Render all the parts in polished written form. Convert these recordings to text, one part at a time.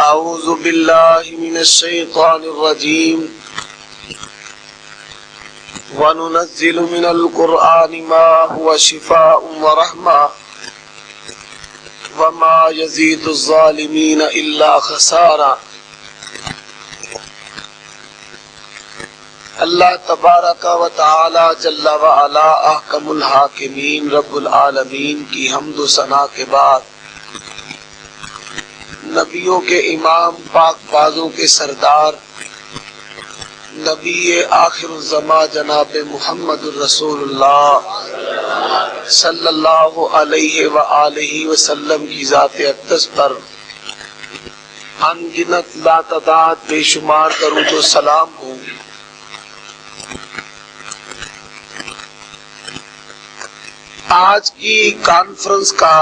اعوذ باللہ من الشیطان الرجیم وننزل من القرآن ما هو شفاء ورحمة وما يزيد الظالمين إلا خسارا۔ اللہ تبارک و تعالی جل وعلا احکم الحاکمین رب العالمین کی حمد و ثنا کے بعد نبیوں کے امام پاک بازوں کے سردار نبی آخر الزمان جناب محمد الرسول اللہ صلی اللہ علیہ وآلہ وسلم کی ذات اقدس پر ان گنت لاتعداد بے شمار درود و سلام ہوں۔ آج کی کانفرنس کا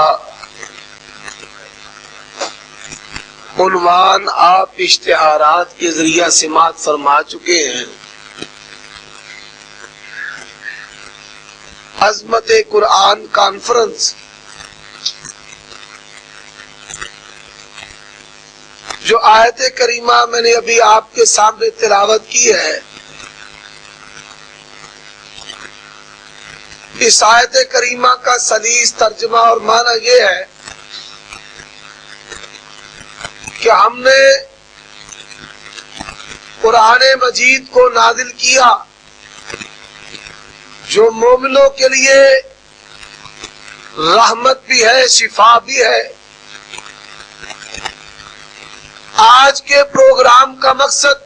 عنوان آپ اشتہارات کے ذریعہ سماعت فرما چکے ہیں، عظمت قرآن کانفرنس۔ جو آیت کریمہ میں نے ابھی آپ کے سامنے تلاوت کی ہے، اس آیت کریمہ کا سلیس ترجمہ اور معنی یہ ہے کہ ہم نے قرآن مجید کو نازل کیا جو مومنوں کے لیے رحمت بھی ہے، شفا بھی ہے۔ آج کے پروگرام کا مقصد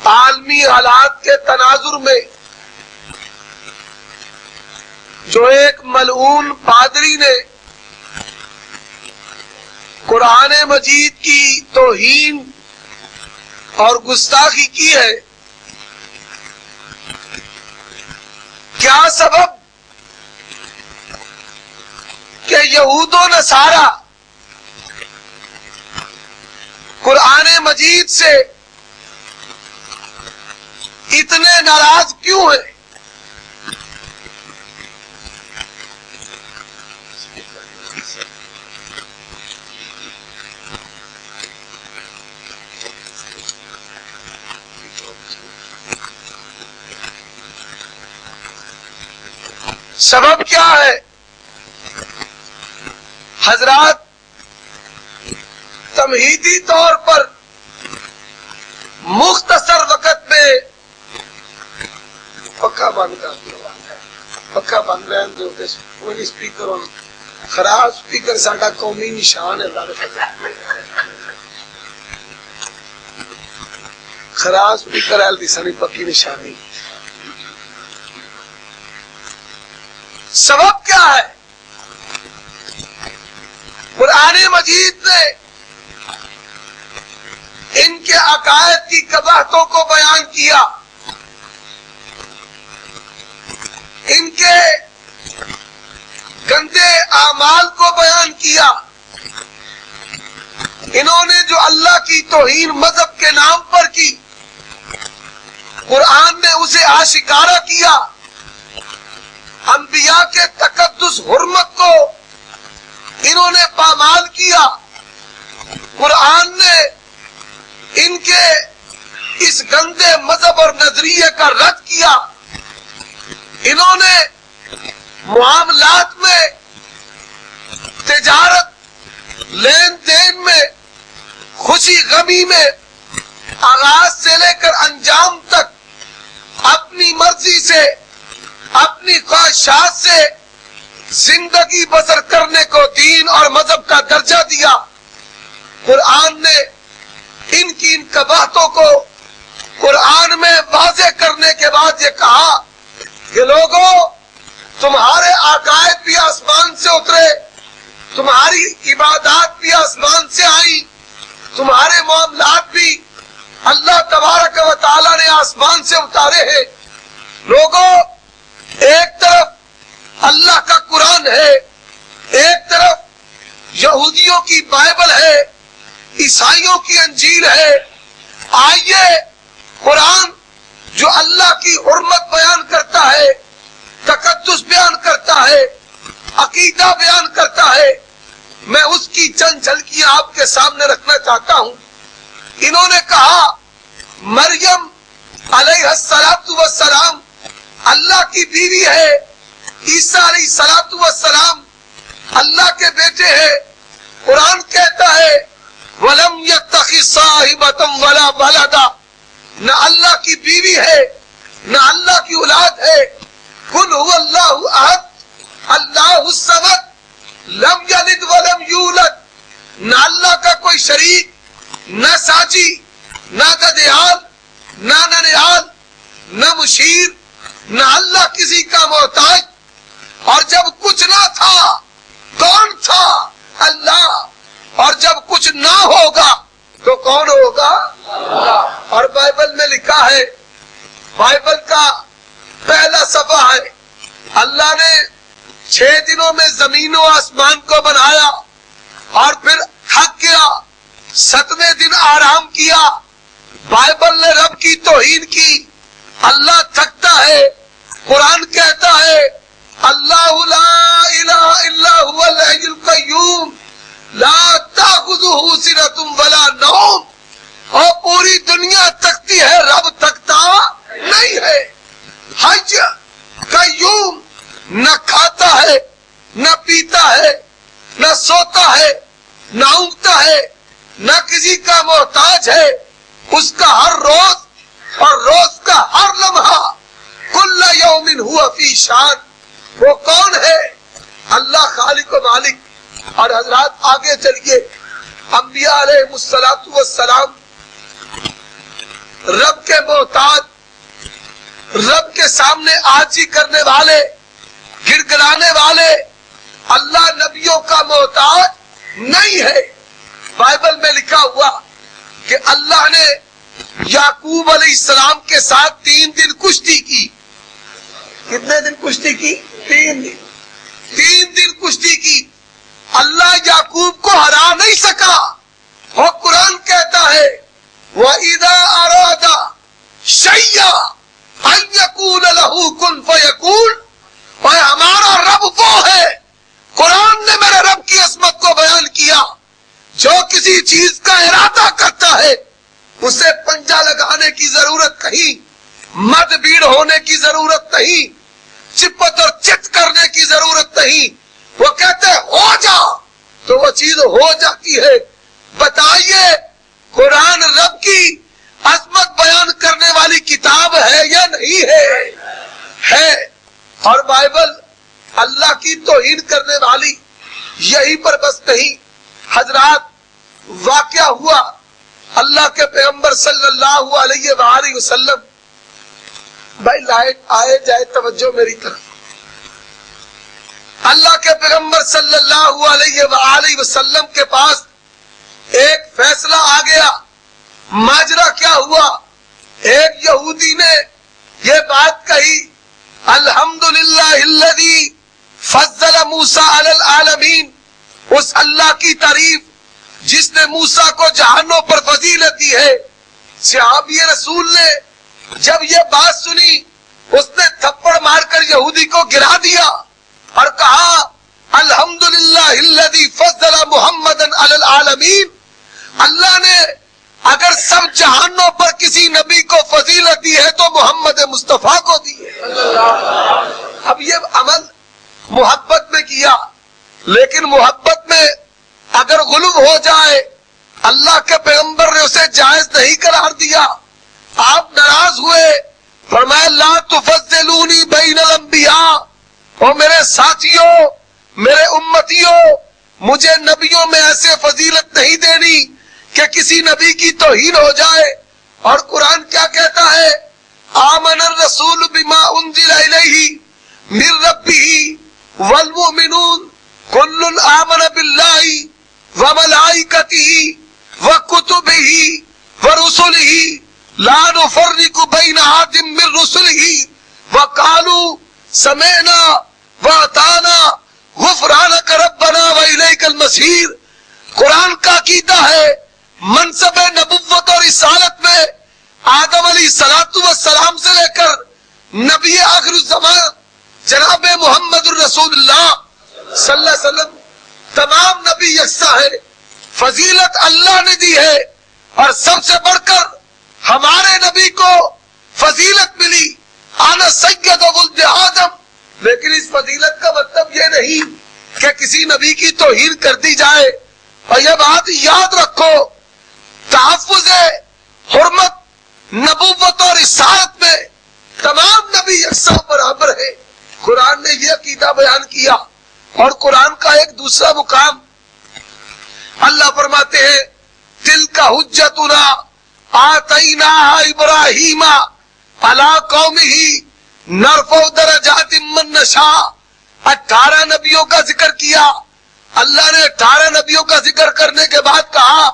عالمی حالات کے تناظر میں جو ایک ملعون پادری نے قرآن مجید کی توہین اور گستاخی کی ہے، کیا سبب کہ یہود و نصارہ قرآن مجید سے اتنے ناراض کیوں ہیں؟ سبب کیا ہے؟ حضرات تمہیدی طور پر مختصر وقت میں پکا بند رہن دو، کوئی اسپیکر ہونا خراب اسپیکر ساڈا قومی نشان ہے، خراب اسپیکر ہے دی ساری پکی نشانی۔ سبب کیا ہے؟ قرآن مجید نے ان کے عقائد کی قباحتوں کو بیان کیا، ان کے گندے اعمال کو بیان کیا، انہوں نے جو اللہ کی توہین مذہب کے نام پر کی، قرآن نے اسے آشکارا کیا۔ انبیاء کے تقدس حرمت کو انہوں نے پامال کیا۔ قرآن نے ان کے اس گندے مذہب اور نظریے کا رد کیا۔ انہوں نے معاملات میں، تجارت، لین دین میں، خوشی غمی میں، آغاز سے لے کر انجام تک اپنی مرضی سے، اپنی خواہشات سے زندگی بسر کرنے کو دین اور مذہب کا درجہ دیا۔ قرآن نے ان کی ان قباحتوں کو قرآن میں واضح کرنے کے بعد یہ کہا کہ لوگوں، تمہارے عقائد بھی آسمان سے اترے، تمہاری عبادات بھی آسمان سے آئی، تمہارے معاملات بھی اللہ تبارک و تعالی نے آسمان سے اتارے ہیں۔ لوگوں، ایک طرف اللہ کا قرآن ہے، ایک طرف یہودیوں کی بائبل ہے، عیسائیوں کی انجیل ہے۔ آئیے قرآن جو اللہ کی حرمت بیان کرتا ہے، تقدس بیان کرتا ہے، عقیدہ بیان کرتا ہے، چند جھلکیاں آپ کے سامنے رکھنا چاہتا ہوں. انہوں نے کہا مریم علیہ السلام اللہ کی بیوی ہے, عیسیٰ علیہ السلام اللہ کے بیٹے ہیں. قرآن کہتا ہے وَلَمْ يَتَّخِذْ صَاحِبَةً وَلَا وَلَدًا, نہ اللہ کی بیوی ہے نہ اللہ کی اولاد ہے. قُلْ هُوَ اللَّهُ أَحَدٌ اللَّهُ الصَّمَدُ لَمْ يَلِدْ وَلَمْ يُولَدْ, نہ اللہ کا کوئی شریک, نہ ساجی, نہ ددیال, نہ ننیال, نہ مشیر, نہ اللہ کسی کا محتاج. اور جب کچھ نہ تھا کون تھا؟ اللہ. اور جب کچھ نہ ہوگا تو کون ہوگا؟ اور بائبل میں لکھا ہے, بائبل کا پہلا صفحہ ہے, اللہ نے 6 دنوں میں زمین و آسمان کو بنایا اور پھر تھک گیا, 7ویں دن آرام کیا. بائبل نے رب کی توہین کی, اللہ تھکتا ہے. قرآن کہتا ہے اللہ لا الہ الا هو الحی القیوم لا تأخذہ سنۃ ولا نوم, اور پوری دنیا تھکتی ہے, رب تھکتا نہیں ہے. حی قیوم, نہ کھاتا ہے نہ پیتا ہے نہ سوتا ہے نہ اونگتا ہے, نہ کسی کا محتاج ہے. اس کا ہر روز اور روز کا ہر لمحہ کل یوم ہوا فی شان. وہ کون ہے؟ اللہ خالق و مالک. اور حضرات آگے چلیے, انبیاء علیہ السلام رب کے محتاج, رب کے سامنے عاجزی کرنے والے, گر گرانے والے, اللہ نبیوں کا محتاج نہیں ہے. بائبل میں لکھا ہوا کہ اللہ نے یعقوب علیہ السلام کے ساتھ 3 دن کشتی کی. کتنے دن کشتی کی؟ 3 دن. 3 دن کشتی کی. اللہ یعقوب کو ہرا نہیں سکا. اور قرآن کہتا ہے وَإِذَا أَرَادَ شَيْئًا أَن يَقُولَ لَهُ كُن فَيَكُونُ. اور ہمارا رب وہ ہے, قرآن نے میرے رب کی عظمت کو بیان کیا, جو کسی چیز کا ارادہ کرتا ہے اسے پنجہ لگانے کی ضرورت نہیں, مد بھیڑ ہونے کی ضرورت نہیں, چپت اور چت کرنے کی ضرورت نہیں. وہ کہتے ہو جا تو وہ چیز ہو جاتی ہے. بتائیے قرآن رب کی عظمت بیان کرنے والی کتاب ہے یا نہیں ہے؟ ہے. اور بائبل اللہ کی توہین کرنے والی. یہی پر بس نہیں حضرات, واقعہ ہوا اللہ کے پیغمبر صلی اللہ علیہ وآلہ وسلم. بھائی لائٹ آئے جائے توجہ میری طرف. اللہ کے پیغمبر صلی اللہ علیہ وآلہ وسلم کے پاس ایک فیصلہ آ گیا. ماجرا کیا ہوا؟ ایک یہودی نے یہ بات کہی الحمدللہ الذی فضل موسیٰ علی العالمین, اس اللہ کی تعریف جس نے موسیٰ کو جہانوں پر فضیلت دی ہے. صحابی رسول نے جب یہ بات سنی اس نے تھپڑ مار کر یہودی کو گرا دیا اور کہا الحمدللہ الذی فضل محمدا علی العالمین. اللہ نے اگر سب جہانوں پر کسی نبی کو فضیلت دی ہے تو محمد مصطفیٰ کو دی ہے. اب یہ عمل محبت میں کیا, لیکن محبت میں اگر غلو ہو جائے, اللہ کے پیغمبر نے اسے جائز نہیں قرار دیا. آپ ناراض ہوئے, فرمایا لا تفضلونی بین الانبیاء, اور میرے ساتھیوں میرے امتیوں, مجھے نبیوں میں ایسے فضیلت نہیں دینی کہ کسی نبی کی توہین ہو جائے. اور قرآن کیا کہتا ہے آمن الرسول بما انزل الیہ من ربہ والمؤمنون کل آمن باللہ وملائکتہ وکتبہ ورسلہ لا نفرق بین احد من رسلہ وقالوا سمعنا واطعنا غفرانک ربنا والیک المصیر. قرآن کا عقیدہ ہے منصب نبوت اور رسالت میں آدم علیہ السلام سے لے کر نبی آخر الزمان جناب محمد الرسول اللہ صلی اللہ علیہ وسلم تمام نبی یکساں ہے. فضیلت اللہ نے دی ہے، اور سب سے بڑھ کر ہمارے نبی کو فضیلت ملی، انا سید ولد آدم۔ لیکن اس فضیلت کا مطلب یہ نہیں کہ کسی نبی کی توہین کر دی جائے۔ اور یہ بات یاد رکھو، تحفظ حرمت نبوت اور رسالت میں تمام نبی یکساں برابر ہے۔ قرآن نے یہ عقیدہ بیان کیا، اور قرآن کا ایک دوسرا مقام اللہ فرماتے ہیں تلک حجتنا آتیناہا ابراہیم علی قومہ نرفع درجات من نشاء۔ 18 نبیوں کا ذکر کیا، اللہ نے 18 نبیوں کا ذکر کرنے کے بعد کہا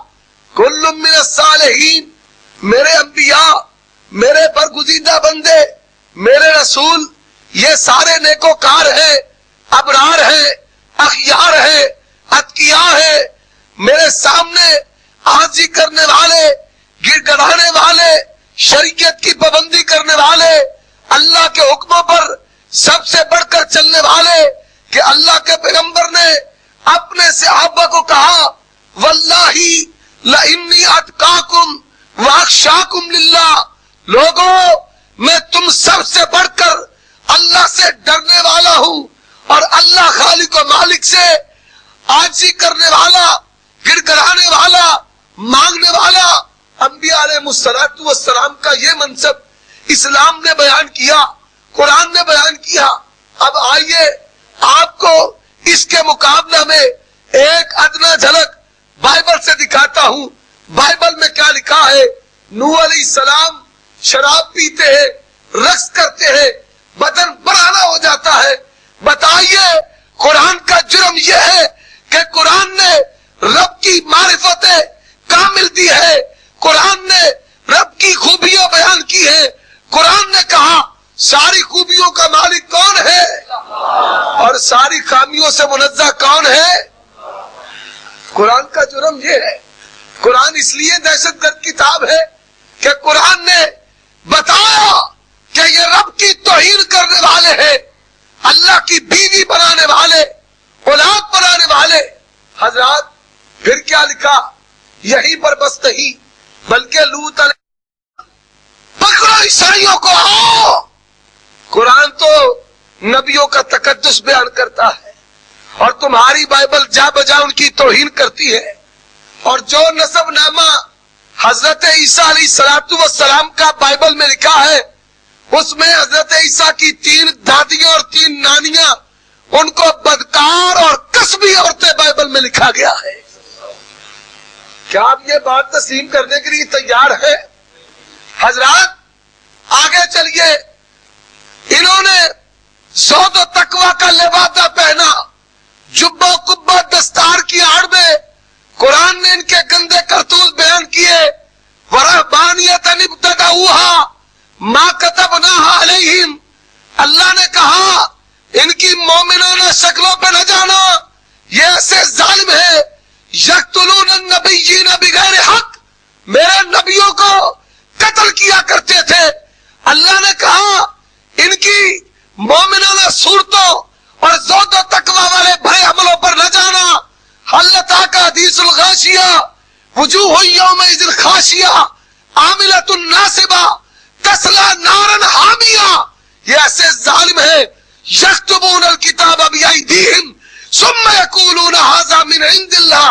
کل من الصالحین، میرے انبیاء، میرے برگزیدہ بندے، میرے رسول، یہ سارے نیکوکار ہیں، ابرار ہیں، اخیار ہیں، اتقیاء ہیں، میرے سامنے عاجزی کرنے والے، گر گڑانے والے، شریعت کی پابندی کرنے والے، اللہ کے حکموں پر سب سے بڑھ کر چلنے والے۔ کہ اللہ کے پیغمبر نے اپنے صحابہ کو کہا واللہ لانی اتقاکم واخشاکم للہ، لوگوں میں تم سب سے بڑھ کر اللہ سے ڈرنے والا ہوں، اور اللہ خالق و مالک سے عاجزی کرنے والا، گر گڑانے والا، مانگنے والا۔ انبیاء علیہ السلام کا یہ منصب اسلام نے بیان کیا، قرآن نے بیان کیا۔ اب آئیے آپ کو اس کے مقابلہ میں ایک ادنا جھلک بائبل سے دکھاتا ہوں۔ بائبل میں کیا لکھا ہے؟ نوح علیہ السلام شراب پیتے ہیں، رقص کرتے ہیں، بدن برانا ہو جاتا ہے۔ بتائیے قرآن کا جرم یہ ہے کہ قرآن نے رب کی معرفتیں کامل دی ہے، قرآن نے رب کی خوبیاں بیان کی ہے، قرآن نے کہا ساری خوبیوں کا مالک کون ہے اور ساری خامیوں سے منزہ کون ہے؟ قرآن کا جرم یہ ہے۔ قرآن اس لیے دہشت گرد کتاب ہے کہ قرآن نے بتایا کہ یہ رب کی توہین کرنے والے ہیں، اللہ کی بیوی بنانے والے، اولاد بنانے والے۔ حضرات پھر کیا لکھا؟ یہیں پر بس نہیں بلکہ لوط علیہ پکڑو عیسائیوں کو، آؤ۔ قرآن تو نبیوں کا تقدس بیان کرتا ہے، اور تمہاری بائبل جا بجا ان کی توہین کرتی ہے۔ اور جو نسب نامہ حضرت عیسیٰ علیہ السلام کا بائبل میں لکھا ہے، اس میں حضرت عیسیٰ کی 3 دادیاں اور 3 نانیاں، ان کو بدکار اور کسبی عورتیں بائبل میں لکھا گیا ہے۔ کیا آپ یہ بات تسلیم کرنے کے لیے تیار ہے؟ حضرات آگے چلیے، انہوں نے زہد و تقوی کا لبادہ پہنا، جبہ کبہ دستار کی آڑ میں قرآن نے ان کے گندے کرتوت بیان کیے۔ وَرَهْبَانِيَةً ابْتَدَعُوهَا مَا كَتَبْنَاهَا عَلَيْهِمْ، اللہ نے کہا ان کی مومنانہ شکلوں پہ نہ جانا، یہ ایسے ظالم ہیں یقتلون النبیین بغیر حق، میرے نبیوں کو قتل کیا کرتے تھے۔ اللہ نے کہا ان کی مومنانہ صورتوں اور زہد و تقوی والے بھرے عملوں پر نہ جانا۔ حلت کا حدیث الغاشیہ وجوہ یومئذ خاشیہ عاملۃ ناصبہ تصلی نارا حامیہ، یہ ایسے ظالم ہیں یکتبون الکتاب بایدیہم ثم یقولون ھذا من عند اللہ،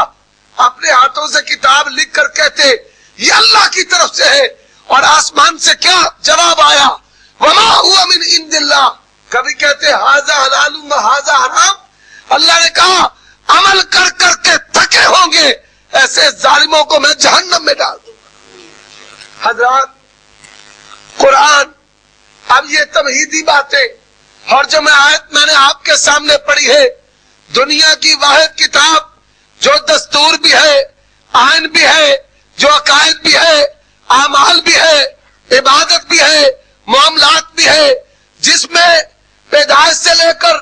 اپنے ہاتھوں سے کتاب لکھ کر کہتے یہ اللہ کی طرف سے ہے، اور آسمان سے کیا جواب آیا؟ وما ہوا من عند اللہ، کبھی کہتے ھذا حلال و ھذا حرام۔ اللہ نے کہا عمل کر کر کے تھکے ہوں گے، ایسے ظالموں کو میں جہنم میں ڈال دوں گا۔ حضرات قرآن، اب یہ تمہیدی باتیں، اور جو آیت میں نے آپ کے سامنے پڑھی ہے، دنیا کی واحد کتاب جو دستور بھی ہے، آئین بھی ہے، جو عقائد بھی ہے، اعمال بھی ہے، عبادت بھی ہے، معاملات بھی ہے، جس میں پیدائش سے لے کر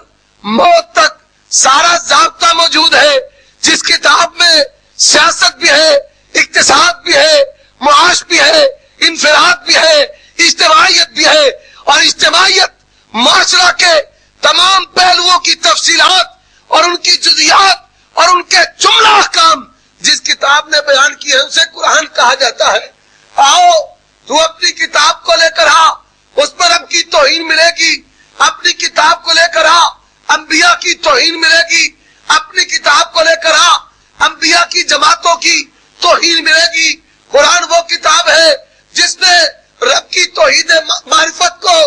موت تک سارا ضابطہ موجود ہے، جس کتاب میں سیاست بھی ہے، اقتصاد بھی ہے، معاش بھی ہے، انفراد بھی ہے، اجتماعیت بھی ہے، اور اجتماعیت معاشرہ کے تمام پہلوؤں کی تفصیلات اور ان کی جزیات اور ان کے جملہ احکام جس کتاب کہا جاتا ہے آؤ تو اپنی کتاب کو لے کر آ, اس پر رب کی توہین ملے گی. اپنی کتاب کو لے کر آ, انبیاء کی توہین ملے گی. اپنی کتاب کو لے کر آ, انبیاء کی جماعتوں کی توہین ملے گی. قرآن وہ کتاب ہے جس نے رب کی توحید معرفت کو,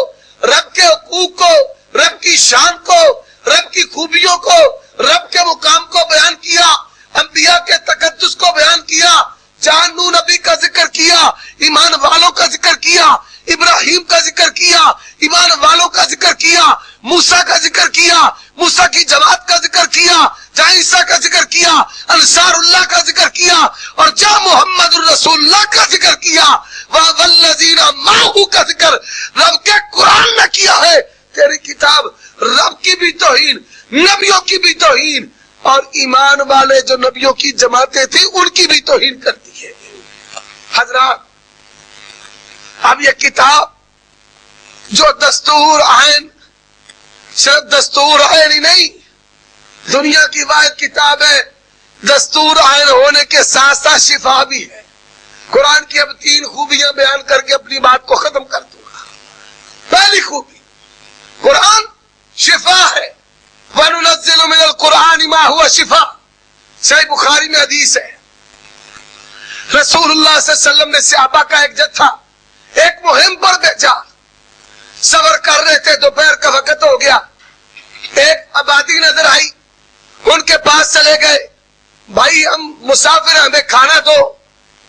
رب کے حقوق کو, رب کی شان کو, رب کی خوبیوں کو, رب کے مقام کو بیان کیا, انبیاء کے تقدس کو بیان کیا, جان نو نبی کا ذکر کیا, ایمان والوں کا ذکر کیا, ابراہیم کا ذکر کیا, ایمان والوں کا ذکر کیا, موسیٰ کا ذکر کیا, موسیٰ کی جماعت کا ذکر کیا, جہاں عیسیٰ کا ذکر کیا, انصار اللہ کا ذکر کیا, اور جہاں محمد الرسول اللہ کا ذکر کیا, والذین معہ کا ذکر رب کے قرآن نے کیا ہے. تیری کتاب رب کی بھی توہین, نبیوں کی بھی توہین, اور ایمان والے جو نبیوں کی جماعتیں تھیں ان کی بھی توہین کرتی ہے. حضرات, اب یہ کتاب جو دستور عین, صرف دستور عین ہی نہیں, دنیا کی واحد کتاب ہے, دستور عین ہونے کے ساتھ ساتھ شفا بھی ہے. قرآن کی اب 3 خوبیاں بیان کر کے اپنی بات کو ختم کر دوں گا. پہلی خوبی, قرآن شفا ہے. وَنُنَزِّلُ مِنَ الْقُرْآنِ مَا هُوَ شِفَاءٌ, صحیح بخاری میں حدیث ہے. رسول اللہ صلی اللہ علیہ وسلم نے صحابہ کا ایک جتھا ایک مہم پر بھیجا. سفر کر رہے تھے, دوپہر کا وقت ہو گیا, ایک آبادی نظر آئی, ان کے پاس چلے گئے, بھائی ہم مسافر ہیں, ہمیں کھانا دو.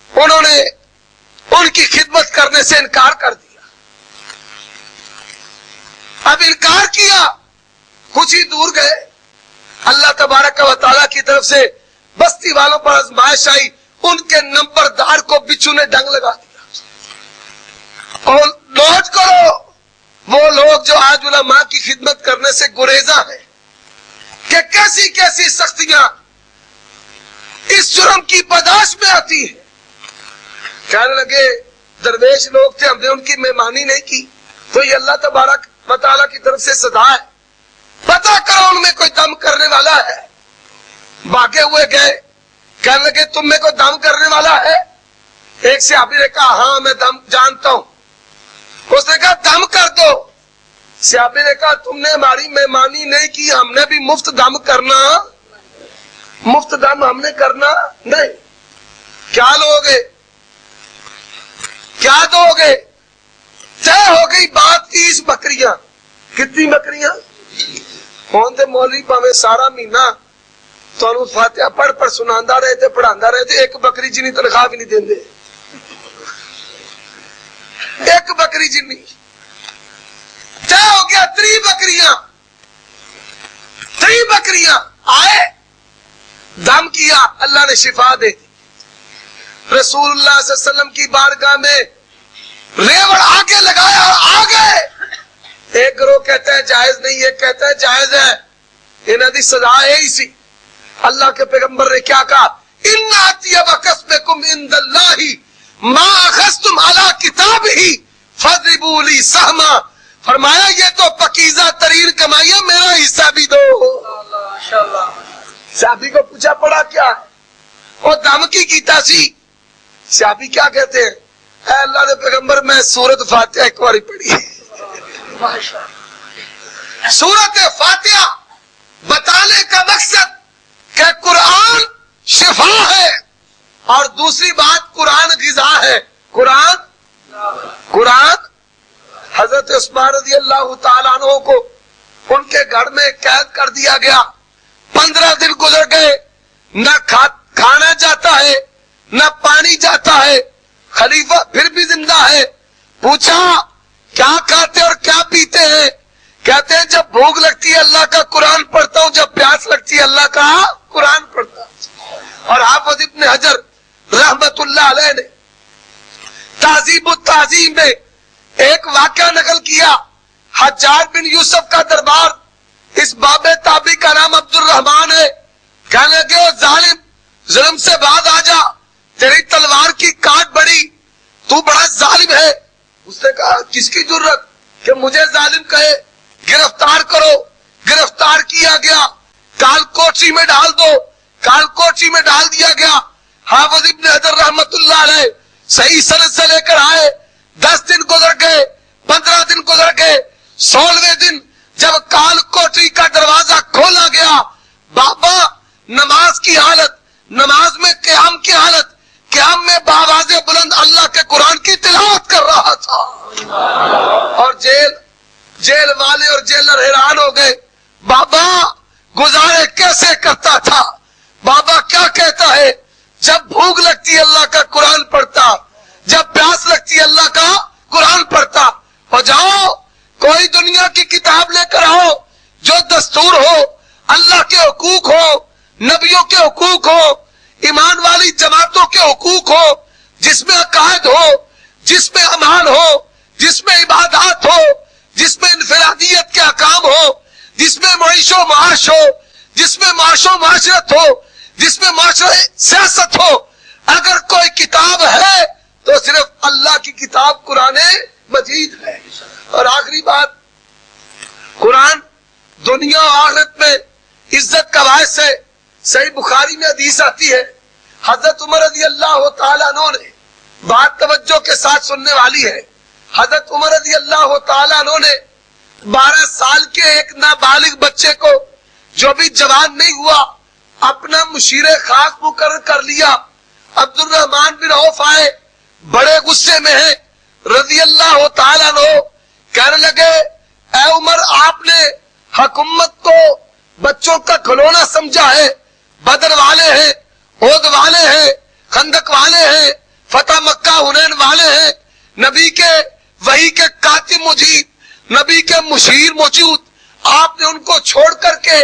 انہوں نے ان کی خدمت کرنے سے انکار کر دیا. اب انکار کیا, کچھ ہی دور گئے, اللہ تبارک و تعالیٰ کی طرف سے بستی والوں پر آزمائش آئی, ان کے نمبردار کو بچھو نے ڈنگ لگا دیا. اور نوٹ کرو, وہ لوگ جو آج علماء کی خدمت کرنے سے گریزاں ہیں کہ کیسی کیسی سختیاں اس جرم کی پاداش میں آتی ہے. کہنے لگے درویش لوگ تھے, ہم نے ان کی مہمانی نہیں کی, تو یہ اللہ تبارک و تعالیٰ کی طرف سے سزا ہے, پتا کرو ان میں کوئی دم کرنے والا ہے. بھاگے ہوئے گئے, کہنے لگے تم میں کوئی دم کرنے والا ہے؟ ایک صحابی نے کہا ہاں میں دم جانتا ہوں. اس نے کہا دم کر دو. صحابی نے کہا تم نے ہماری مہمانی نہیں کی, ہم نے بھی مفت دم کرنا, مفت دم ہم نے کرنا نہیں. کیا لوگے, کیا دو گے؟ طے ہو گئی بات 30 بکریاں. کتنی بکریاں؟ ہون دے مولوی پاوے سارا مہینہ تو فاتحہ پڑھ پڑھ سناندا رہے تھے, پڑھاندا رہے تھے, ایک بکری جنی تنخواہ بھی نہیں دیندے. ایک بکری جنی طے ہو گیا. 3 بکریاں, 3 بکریاں آئے, دم کیا, اللہ نے شفا دے دی. رسول اللہ صلی اللہ علیہ وسلم کی بارگاہ میں ریوڑ آگے لگایا اور آ گئے. ایک گروہ کہتا ہے جائز نہیں, یہ کہتا ہے جائز ہے. انہاں دی سزا ہے ہی سی. اللہ کے پیغمبر نے کیا کہا, ان اطیب کسبکم عند اللہ ما اخذتم علی کتابہ فضربوا لی سہما. فرمایا یہ تو پکیزہ ترین کمائی ہے, میرا حصہ بھی دو. صحابی کو پوچھا پڑا کیا ہے, اور دم کی کیتا سی. صحابی کیا کہتے ہیں, اے اللہ دے پیغمبر میں سورت فاتحہ ایک باری پڑھی. سورت فاتحہ بتانے کا مقصد کہ قرآن شفا ہے, اور دوسری بات قرآن غذا ہے. قرآن حضرت عثمان رضی اللہ تعالیٰ عنہ کو ان کے گھر میں قید کر دیا گیا. 15 دن گزر گئے, نہ کھانا جاتا ہے نہ پانی جاتا ہے. خلیفہ پھر بھی زندہ ہے. پوچھا کیا کھاتے اور کیا پیتے ہیں؟ کہتے ہیں جب بھوک لگتی ہے اللہ کا قرآن پڑھتا ہوں, جب پیاس لگتی ہے اللہ کا قرآن پڑھتا ہوں. اور حافظ ابن حجر رحمت اللہ علیہ نے تہذیب التہذیب میں ایک واقعہ نقل کیا. حجاج بن یوسف کا دربار, اس باب تابعی کا نام عبد الرحمن ہے. کہنے لگے ظالم, ظلم سے باز آ جا, تیری تلوار کی کاٹ بڑی, تو بڑا ظالم ہے. اس نے کہا کس کی جرت کہ مجھے ظالم کہے, گرفتار کرو. گرفتار کیا گیا, کال کوٹری میں ڈال دو. کال کوٹری میں ڈال دیا گیا. حافظ ابن حجر رحمت اللہ علیہ صحیح سند سے لے کر آئے. 10 دن گزر گئے, 15 دن گزر گئے, 16ویں دن جب کال کوٹری کا دروازہ کھولا گیا, بابا نماز کی حالت, نماز میں قیام کی حالت, قیام میں بآواز بلند اللہ کے قرآن کی تلاوت کر رہا تھا. اور جیل والے اور جیلر حیران ہو گئے, بابا گزارے کیسے کرتا تھا, بابا کیا کہتا ہے, جب بھوک لگتی اللہ کا قرآن پڑھتا, جب پیاس لگتی اللہ کا قرآن پڑھتا. اور جاؤ کوئی دنیا کی کتاب لے کر آؤ جو دستور ہو, اللہ کے حقوق ہو, نبیوں کے حقوق ہو, ایمان والی جماعتوں کے حقوق ہو, جس میں عقائد ہو, جس میں امان ہو, جس میں عبادات ہو, جس میں انفرادیت کے احکام ہو, جس میں معیش و معاش ہو, جس میں معاش و معاشرت ہو, جس میں معاشرت سیاست ہو. اگر کوئی کتاب ہے تو صرف اللہ کی کتاب قرآن مجید ہے. اور آخری بات, قرآن دنیا و آخرت میں عزت کا باعث ہے. صحیح بخاری میں حدیث آتی ہے, حضرت عمر رضی اللہ تعالیٰ عنہ نے, بات توجہ کے ساتھ سننے والی ہے, حضرت عمر رضی اللہ تعالیٰ عنہ نے 12 سال کے ایک نابالغ بچے کو, جو بھی جوان نہیں ہوا, اپنا مشیر خاص مقرر کر لیا. عبد الرحمن بن عوف آئے, بڑے غصے میں ہیں, رضی اللہ تعالیٰ عنہ کہنے لگے, اے عمر آپ نے حکومت کو بچوں کا کھلونا سمجھا ہے, بدر والے ہیں, احد والے ہیں, خندق والے ہیں, فتح مکہ حنین والے ہیں, نبی کے وحی کے کاتب مجید, نبی کے مشیر موجود, آپ نے ان کو چھوڑ کر کے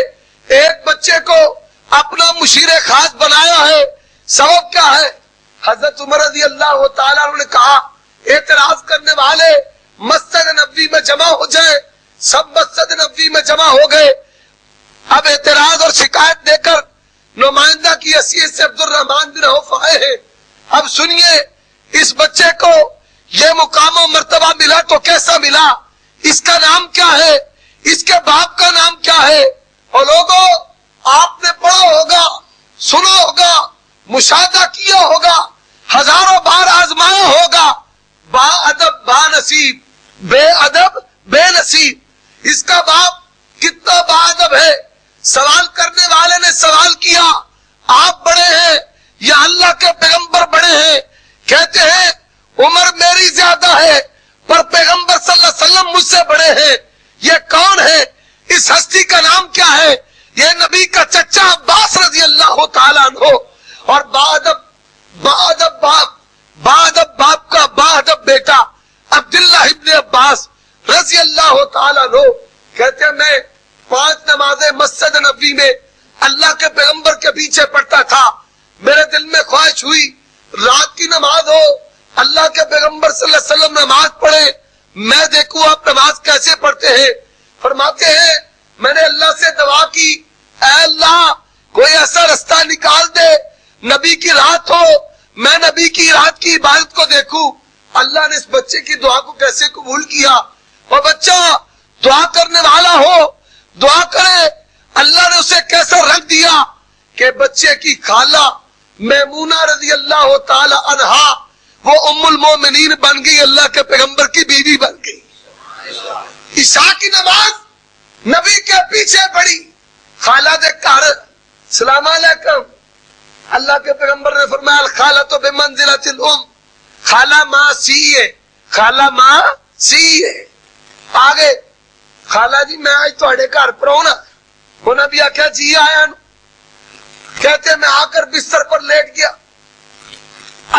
ایک بچے کو اپنا مشیر خاص بنایا ہے, سبب کیا ہے؟ حضرت عمر رضی اللہ تعالیٰ عنہ نے کہا, اعتراض کرنے والے مسجد نبوی میں جمع ہو جائیں. سب مسجد نبوی میں جمع ہو گئے. اب اعتراض اور شکایت دے کر نمائندہ کی حیثیت سے عبد الرحمن بن عوف آئے ہیں. اب سنیے, اس بچے کو یہ مقام و مرتبہ ملا تو کیسا ملا, اس کا نام کیا ہے, اس کے باپ کا نام کیا ہے. اور لوگوں, آپ نے پڑھا ہوگا, سنا ہوگا, مشاہدہ کیا ہوگا, ہزاروں بار آزمایا ہوگا, با ادب با نصیب, بے ادب بے نصیب. اس کا باپ کتنا با ادب ہے. سوال کرنے والے نے سوال کیا, آپ بڑے ہیں یا اللہ کے پیغمبر بڑے ہیں؟ کہتے ہیں عمر میری زیادہ ہے پر پیغمبر صلی اللہ علیہ وسلم مجھ سے بڑے ہیں. یہ کون ہے, اس ہستی کا نام کیا ہے؟ یہ نبی کا چچا عباس رضی اللہ تعالیٰ عنہ. اور با ادب باپ کا با ادب بیٹا عبداللہ ابن عباس رضی اللہ تعالیٰ عنہ کہتے ہیں, میں 5 نمازیں مسجد نبوی میں اللہ کے پیغمبر کے پیچھے پڑھتا تھا. میرے دل میں خواہش ہوئی رات کی نماز ہو, اللہ کے پیغمبر صلی اللہ علیہ وسلم نماز پڑھے, میں دیکھوں آپ نماز کیسے پڑھتے ہیں. فرماتے ہیں میں نے اللہ سے دعا کی, اے اللہ کوئی ایسا رستہ نکال دے, نبی کی رات ہو, میں نبی کی رات کی عبادت کو دیکھوں. اللہ نے اس بچے کی دعا کو کیسے قبول کیا. اور بچہ دعا کرنے والا ہو, دعا کرے, اللہ نے اسے کیسا رنگ دیا کہ بچے کی خالہ میمونہ رضی اللہ تعالی عنہا وہ ام المومنین بن گئی, اللہ کے پیغمبر کی بیوی بن گئی. عشاء کی نماز نبی کے پیچھے پڑھی, خالہ دیکھ کر السلام علیکم. اللہ کے پیغمبر نے فرمایا الخالہ تو بمنزلۃ الام, خالہ ماں سی ہے, خالہ ماں سی ہے. آگے خالہ جی میں آج تھوڑے گھر پر ہوں نا. وہ نبی آخیا جی آیا نو. کہتے میں آ کر بستر پر لیٹ گیا.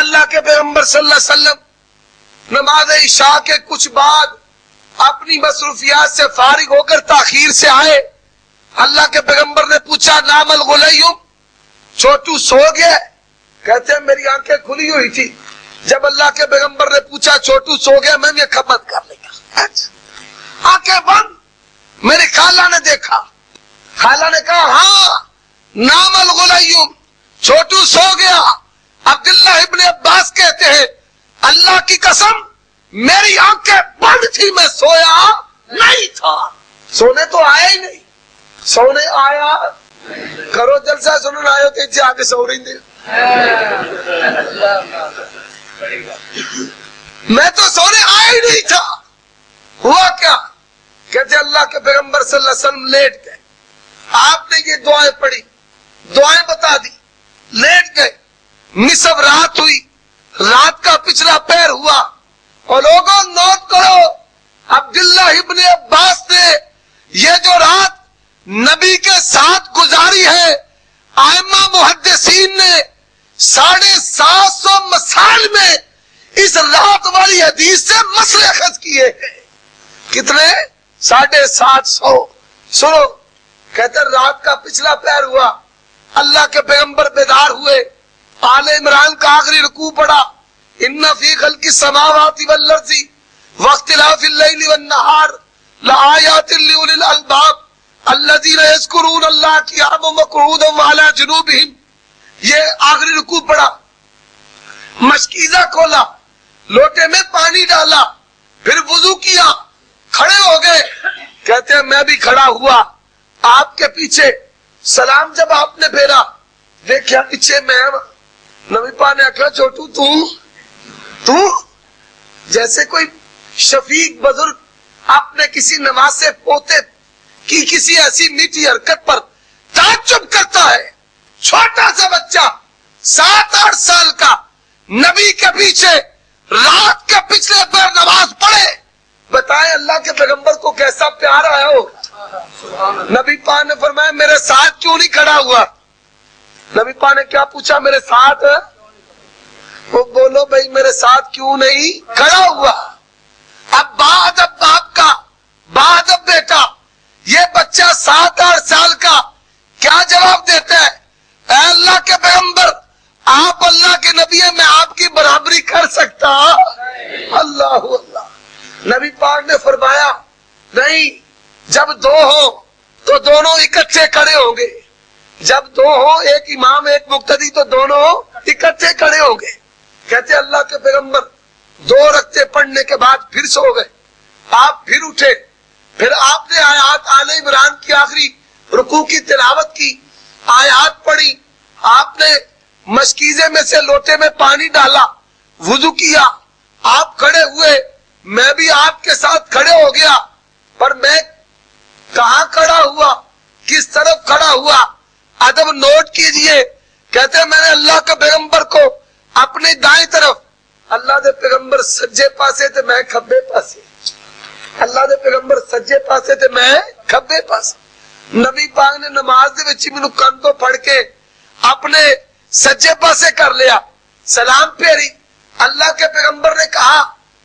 اللہ کے پیغمبر صلی اللہ علیہ وسلم نماز عشاء کے کچھ بعد اپنی مصروفیات سے فارغ ہو کر تاخیر سے آئے. اللہ کے پیغمبر نے پوچھا نام الغلیم, چھوٹو سو گیا؟ کہتے ہیں میری آنکھیں کھلی ہوئی تھی. جب اللہ کے پیغمبر نے پوچھا چھوٹو سو گیا, میں نے کہا بند کر لیا, آنکھیں بند. میری خالہ نے دیکھا, خالہ نے کہا ہاں نام الغلیم, چھوٹو سو گیا. عبداللہ ابن عباس کہتے ہیں اللہ کی قسم میری آنکھیں بند تھی, میں سویا نہیں تھا. سونے تو آیا ہی نہیں, سونے آیا کرو جلسہ سنن آئے ہوتے آگے سو رہی تھے. میں تو سونے آیا ہی نہیں تھا. ہوا کیا؟ کہتے اللہ کے پیغمبر صلی اللہ علیہ وسلم لیٹ گئے. آپ نے یہ دعائیں پڑھی, دعائیں بتا دی, لیٹ گئے. نصف رات ہوئی, رات کا پچھلا پیر ہوا. اور لوگوں نوٹ کرو, عبداللہ ابن عباس نے یہ جو رات نبی کے ساتھ گزاری ہے, ائمہ محدثین نے 750 مسائل میں اس رات والی حدیث سے مسئلے اخذ کیے ہیں. کتنے؟ 750. سنو, کہتے رات کا پچھلا پیر ہوا, اللہ کے پیغمبر بیدار ہوئے, آل عمران کا آخری رکوع پڑا, ان فی خلق السماوات والارض واختلاف اللیل والنہار لآیات لأولی الالباب الذین یذکرون اللہ قیاما وقعودا وعلی جنوبہم. یہ آخری رکوع پڑا, مشکیزہ کھولا, لوٹے میں پانی ڈالا, پھر وضو کیا, کھڑے ہو گئے. کہتے ہیں میں بھی کھڑا ہوا آپ کے پیچھے. سلام جب آپ نے پھیرا, دیکھا پیچھے میں. نبی پاک نے کہا چھوٹو تو جیسے کوئی شفیق بزرگ اپنے کسی نواسے پوتے کی کسی ایسی میٹھی حرکت پر تعجب کرتا ہے. چھوٹا سا بچہ 7-8 سال کا نبی کے پیچھے رات کے پچھلے پر نماز پڑھے. بتائیں اللہ کے پیغمبر کو کیسا پیار آیا ہوگا. نبی پاک نے فرمایا میرے ساتھ کیوں نہیں کھڑا ہوا؟ نبی پاک نے کیا پوچھا؟ میرے ساتھ. وہ بولو بھائی میرے ساتھ کیوں نہیں کھڑا ہوا؟ اب باپ کا باپ بیٹا, یہ بچہ 7-8 سال کا کیا جواب دیتا ہے؟ اے اللہ کے پیغمبر, آپ اللہ کے نبی ہیں, میں آپ کی برابری کر سکتا؟ اللہ اللہ. نبی پاک نے فرمایا نہیں, جب دو ہوں تو دونوں اکٹھے کھڑے ہوں گے. جب دو ہوں, ایک امام ایک مقتدی, تو دونوں اکٹھے کھڑے ہوں گے. کہتے اللہ کے پیغمبر 2 رکعتیں پڑھنے کے بعد پھر سو گئے. آپ پھر اٹھے, پھر آپ نے آیات آل عمران کی آخری رکوع کی تلاوت کی, آیات پڑھی. آپ نے مشکیزے میں سے لوٹے میں پانی ڈالا, وضو کیا, آپ کھڑے ہوئے, میں بھی آپ کے ساتھ کھڑے ہو گیا. پر میں کہاں کھڑا ہوا, کس طرف کھڑا ہوا؟ ادب نوٹ کیجئے. کہتے میں نے اللہ کے پیغمبر کو اپنے دائیں طرف, اللہ دے پیغمبر سجے پاسے تھے, میں کھبے پاسے. اللہ دے پیغمبر سجے پاسے تھے, میں کھبے پاسے. نبی پاک نے نماز دے وچ مینوں کندھوں پھڑ کے اپنے سجے پاسے کر لیا, سلام پھیری. اللہ کے پیغمبر نے کہا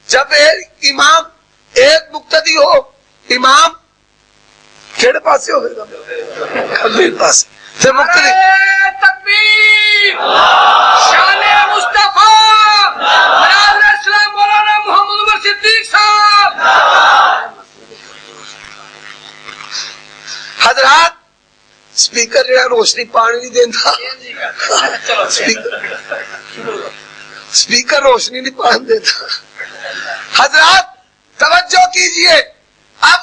جب ایک امام ایک مقتدی ہو, امام کھڑے پاسے ہوگا کھبے پاسے سے مقتدی. تکبیر, شان مصطفیٰ مولانا محمد عمر صدیق صاحب. حضرات, سپیکر جو ہے روشنی پانی نہیں دینا, سپیکر روشنی نہیں پان دیتا. حضرات توجہ کیجئے, اب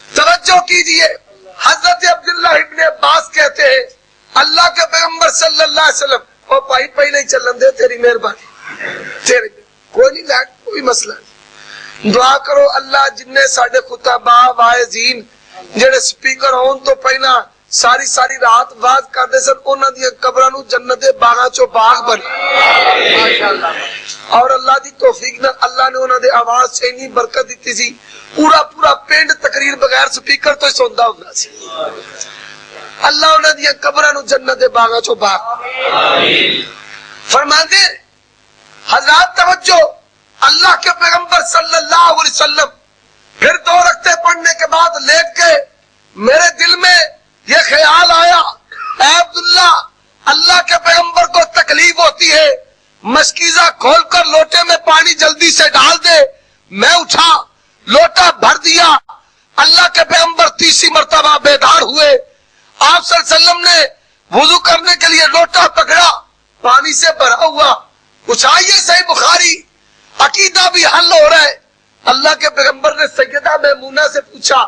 توجہ کیجئے. حضرت عبداللہ ابن عباس کہتے ہیں اللہ کے پیغمبر صلی اللہ علیہ وسلم, اور پائی پائی نہیں چلن دے, تیری مہربانی, تیری کوئی نہیں لائٹ, کوئی مسئلہ نہیں. دعا کرو اللہ جن نے ساڈے خطبہ واعظین جڑے سپیکر ہون تو پہلا ساری رات باز کرتے سن, انہاں دی قبراں نو جنت دے باغاں چوں باغ بنے ماشاءاللہ. اور اللہ دی توفیق نال اللہ نے انہاں دے آواز سے اتنی برکت دیتی سی, پورا پنڈ تقریر بغیر سپیکر تو ہی سوندا ہوندا سی. اللہ انہاں دی قبراں نو جنت دے باغاں چوں باغ فرماندے. حضرات توجہ, اللہ کے پیغمبر صلی اللہ علیہ وسلم پھر 2 رکعتیں پڑھنے کے بعد لیٹ گئے. میرے دل میں یہ خیال آیا, اے عبداللہ, اللہ کے پیغمبر کو تکلیف ہوتی ہے, مشکیزہ کھول کر لوٹے میں پانی جلدی سے ڈال دے. میں اٹھا, لوٹا بھر دیا. اللہ کے پیغمبر تیسری مرتبہ بیدار ہوئے. آپ صلی اللہ علیہ وسلم نے وضو کرنے کے لیے لوٹا پکڑا, پانی سے بھرا ہوا. اچھائیے صحیح بخاری, عقیدہ بھی حل ہو رہا ہے. اللہ کے پیغمبر نے سیدہ میمونہ سے پوچھا,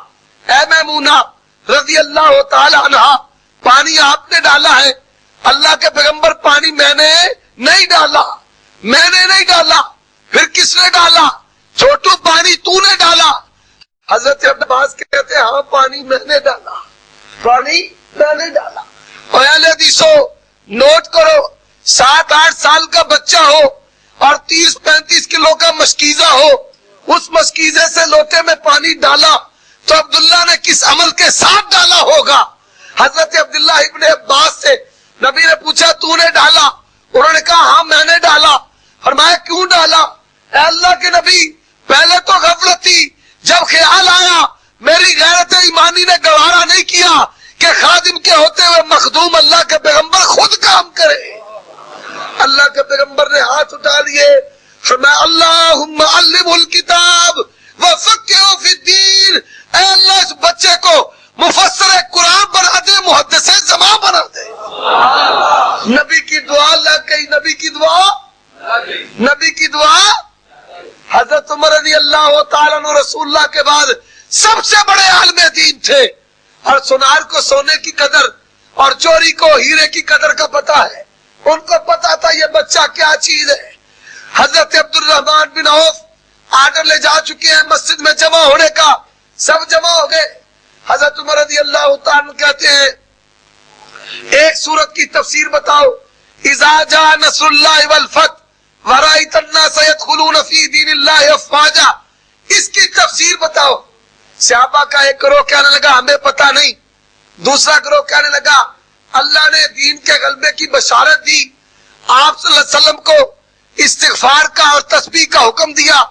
اے میمونہ رضی اللہ تعالی عنہ, پانی آپ نے ڈالا ہے؟ اللہ کے پیغمبر پانی نہیں ڈالا، میں نے نہیں ڈالا، پھر کس نے ڈالا؟ چھوٹو پانی تو نے ڈالا۔ حضرت عباس کہتے ہیں ہاں پانی میں نے ڈالا، پانی میں نے ڈالا۔ اور اہل حدیثو نوٹ کرو، 7-8 سال کا بچہ ہو اور 30-35 کلو کا مشکیزہ ہو، اس مشکیزے سے لوٹے میں پانی ڈالا تو عبداللہ نے کس عمل کے ساتھ ڈالا ہوگا؟ حضرت عبداللہ ابن عباس سے نبی نے پوچھا تو نے ڈالا؟ انہوں نے کہا ہاں میں نے ڈالا۔ فرمایا کیوں ڈالا؟ اے اللہ کے نبی پہلے تو غفلت تھی، جب خیال آیا میری غیرت ایمانی نے گوارا نہیں کیا کہ خادم کے ہوتے ہوئے مخدوم اللہ کے پیغمبر خود کام کرے۔ اللہ کے پیغمبر نے ہاتھ اٹھا لیے، فرمایا اللہم علمہ الکتاب وفقہہ فی الدین، اے اللہ اس بچے کو مفسر قرآن بنا دے، محدث زمان بنا دے۔ نبی کی دعا لگ گئی، نبی کی دعا، نبی کی دعا۔ حضرت عمر رضی اللہ تعالیٰ عنہ رسول اللہ کے بعد سب سے بڑے عالم دین تھے، اور سونار کو سونے کی قدر اور چوری کو ہیرے کی قدر کا پتہ ہے، ان کو پتا تھا یہ بچہ کیا چیز ہے۔ حضرت عبد الرحمن بن عوف آرڈر لے جا چکے ہیں مسجد میں جمع ہونے کا، سب جمع ہو گئے۔ حضرت عمر رضی اللہ تعالیٰ کہتے ہیں ایک سورت کی تفسیر بتاؤ، اذا جاء نصر اللہ والفتح ورأیت الناس يدخلون فی دین اللہ افواجا، اس کی تفسیر بتاؤ۔ صحابہ کا ایک گروہ کہنے لگا ہمیں پتہ نہیں، دوسرا گروہ کہنے لگا اللہ نے دین کے غلبے کی بشارت دی، آپ صلی اللہ علیہ وسلم کو استغفار کا اور تسبیح کا حکم دیا،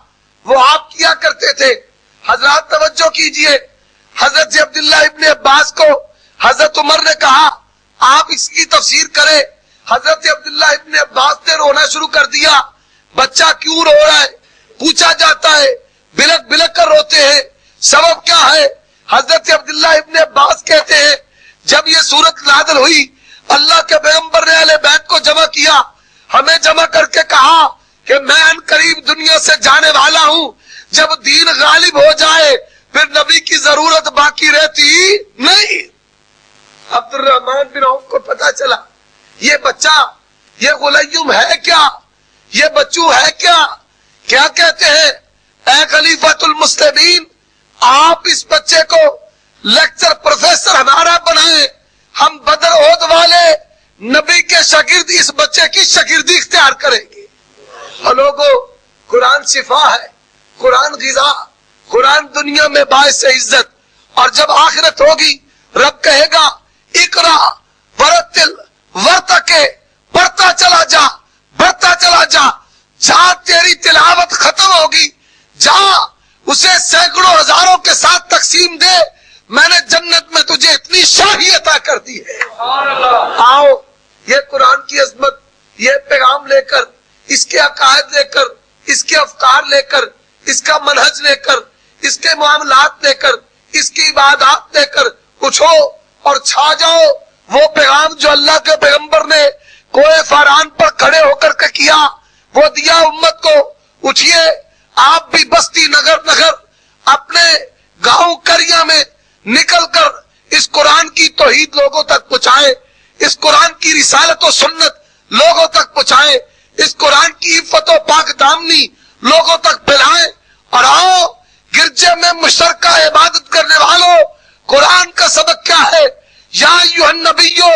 وہ آپ کیا کرتے تھے۔ حضرات توجہ کیجئے، حضرت عبداللہ ابن عباس کو حضرت عمر نے کہا آپ اس کی تفسیر کریں۔ حضرت عبداللہ ابن عباس نے رونا شروع کر دیا، بچہ کیوں رو رہا ہے؟ پوچھا جاتا ہے، بلک بلک کر روتے ہیں، سبب کیا ہے؟ حضرت عبداللہ ابن عباس کہتے ہیں جب یہ صورت نازل ہوئی اللہ کے پیغمبر نے اہل بیت کو جمع کیا، ہمیں جمع کر کے کہا کہ میں ان قریب دنیا سے جانے والا ہوں، جب دین غالب ہو جائے پھر نبی کی ضرورت باقی رہتی نہیں۔ عبد الرحمن بن عوف کو پتا چلا یہ بچہ، یہ غلیم ہے کیا، یہ بچو ہے کیا؟ کیا کہتے ہیں اے خلیفۃ المسلمین آپ اس بچے کو لیکچر پروفیسر ہمارا بنائیں، ہم بدر عہد والے نبی کے شاگرد اس بچے کی شاگردی اختیار کریں گے۔ اور لوگوں قرآن شفا ہے، قرآن غذا، قرآن دنیا میں باعث عزت، اور جب آخرت ہوگی رب کہے گا اقرا ورتل ورتقے، پڑھتا چلا جا، بڑھتا چلا جا، جہاں تیری تلاوت ختم ہوگی جہاں اسے سینکڑوں ہزاروں کے ساتھ تقسیم دے، میں نے جنت میں تجھے اتنی شاہی عطا کر دی ہے۔ آؤ یہ قرآن کی عظمت، یہ پیغام لے کر، اس کے عقائد لے کر، اس کے افکار لے کر، اس کا منہج لے کر، اس کے معاملات لے کر، اس کی عبادات لے کر اٹھو اور چھا جاؤ۔ وہ پیغام جو اللہ کے پیغمبر نے کوہ فاران پر کھڑے ہو کر کے کیا وہ دیا امت کو۔ اٹھیے آپ بھی بستی نگر نگر اپنے گاؤں کریا میں نکل کر اس قرآن کی توحید لوگوں تک پہنچائیں، اس قرآن کی رسالت و سنت لوگوں تک پہنچائیں، اس قرآن کی عفت و پاک دامنی لوگوں تک پھیلائیں۔ اور آؤ گرجے میں مشترکہ عبادت کرنے والوں، قرآن کا سبق کیا ہے؟ یا ایھا النبیو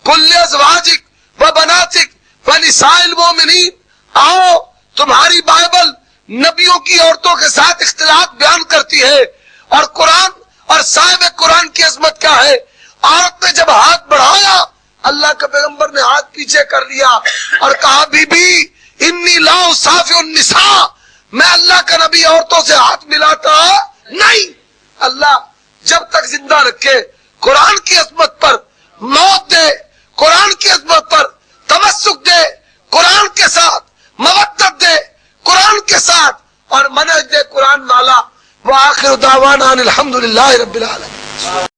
کل ازواجک و بناتک و نساء المؤمنین، آؤ تمہاری بائبل نبیوں کی عورتوں کے ساتھ اختلاط بیان کرتی ہے، اور قرآن اور صاحب قرآن کی عظمت کیا ہے؟ عورت نے جب ہاتھ بڑھایا اللہ کے پیغمبر نے ہاتھ پیچھے کر لیا اور کہا بی بی انی لا اصافی النساء، میں اللہ کا نبی عورتوں سے ہاتھ ملاتا نہیں۔ اللہ جب تک زندہ رکھے قرآن کی عظمت پر موت دے، قرآن کی عظمت پر تمسک دے، قرآن کے ساتھ مودت دے، قرآن کے ساتھ اور منہج دے قرآن والا۔ وآخر دعوانا الحمدللہ رب العالمین۔